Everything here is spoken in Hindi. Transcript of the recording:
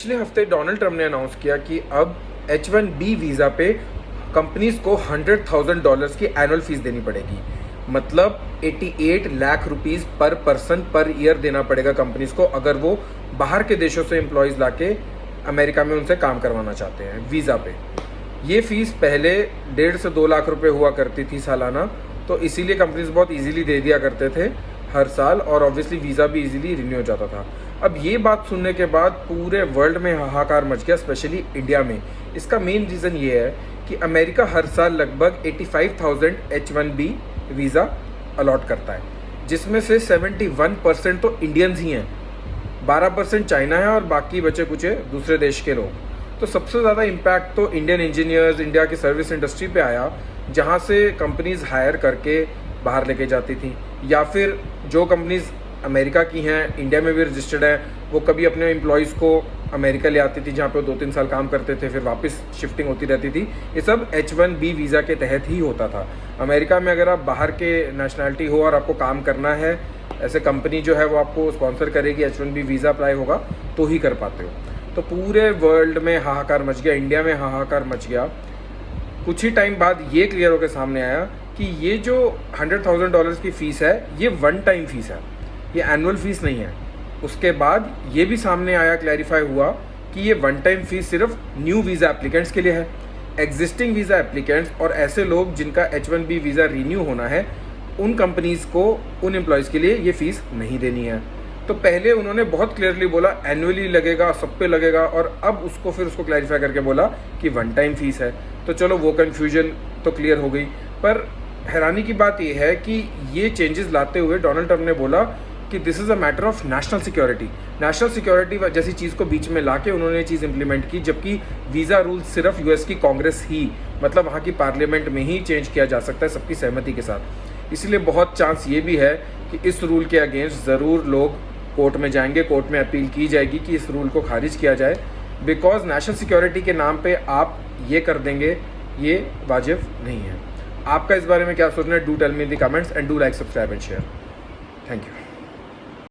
पिछले हफ्ते डोनाल्ड ट्रंप ने अनाउंस किया कि अब H1B वीज़ा पे कंपनीज को $100,000 की एनुअल फीस देनी पड़ेगी। मतलब 88 लाख रुपीस पर पर्सन पर ईयर देना पड़ेगा कंपनीज को, अगर वो बाहर के देशों से एम्प्लॉयज़ लाके अमेरिका में उनसे काम करवाना चाहते हैं वीज़ा पे। ये फ़ीस पहले 1.5 से 2 लाख रुपए हुआ करती थी सालाना, तो इसीलिए कंपनीज बहुत इजीली दे दिया करते थे हर साल, और ऑब्वियसली वीज़ा भी इजीली रिन्यू हो जाता था। अब ये बात सुनने के बाद पूरे वर्ल्ड में हाहाकार मच गया, स्पेशली इंडिया में। इसका मेन रीज़न ये है कि अमेरिका हर साल लगभग 85,000 H1B वीज़ा अलॉट करता है, जिसमें से 71% तो इंडियंस ही हैं, 12% चाइना है और बाकी बचे कुछ दूसरे देश के लोग। तो सबसे ज़्यादा इम्पैक्ट तो इंडियन इंजीनियर्स, इंडिया की सर्विस इंडस्ट्री पे आया, जहाँ से कंपनीज हायर करके बाहर लेके जाती थी, या फिर जो कंपनीज अमेरिका की हैं, इंडिया में भी रजिस्टर्ड हैं, वो कभी अपने एम्प्लॉयज़ को अमेरिका ले आती थी, जहाँ पे वो 2-3 साल काम करते थे, फिर वापस शिफ्टिंग होती रहती थी। ये सब H1B वीज़ा के तहत ही होता था। अमेरिका में अगर आप बाहर के नेशनैलिटी हो और आपको काम करना है, ऐसे कंपनी जो है वो आपको स्पॉन्सर करेगी, H1B वीज़ा अप्लाई होगा तो ही कर पाते हो। तो पूरे वर्ल्ड में हाहाकार मच गया, इंडिया में हाहाकार मच गया। कुछ ही टाइम बाद ये क्लियर होकर सामने आया कि ये जो $100,000 की फ़ीस है, ये वन टाइम फ़ीस है, ये एनुअल फ़ीस नहीं है। उसके बाद ये भी सामने आया, क्लैरिफाई हुआ कि ये वन टाइम फ़ीस सिर्फ न्यू वीज़ा एप्लीकेंट्स के लिए है। एग्जिस्टिंग वीज़ा एप्लीकेंट्स और ऐसे लोग जिनका H1B वीज़ा रीन्यू होना है, उन कंपनीज़ को, उन एम्प्लॉयज़ के लिए ये फ़ीस नहीं देनी है। तो पहले उन्होंने बहुत क्लियरली बोला एनुअली लगेगा, सब पे लगेगा, और अब उसको क्लैरिफाई करके बोला कि वन टाइम फ़ीस है। तो चलो वो कन्फ्यूजन तो क्लियर हो गई। पर हैरानी की बात यह है कि ये चेंजेस लाते हुए डोनाल्ड ट्रंप ने बोला कि this is a matter of national security. National security जैसी चीज़ को बीच में लाके उन्होंने ये चीज़ इंप्लीमेंट की, जबकि वीज़ा रूल्स सिर्फ यूएस की कांग्रेस ही, मतलब वहाँ की पार्लियामेंट में ही चेंज किया जा सकता है सबकी सहमति के साथ। इसलिए बहुत चांस ये भी है कि इस रूल के अगेंस्ट ज़रूर लोग कोर्ट में जाएंगे, कोर्ट में अपील की जाएगी कि इस रूल को खारिज किया जाए, बिकॉज नेशनल सिक्योरिटी के नाम पे आप ये कर देंगे, ये वाजिब नहीं है। आपका इस बारे में क्या सोचना है? Do tell me in the comments and do like, subscribe and share. Thank you.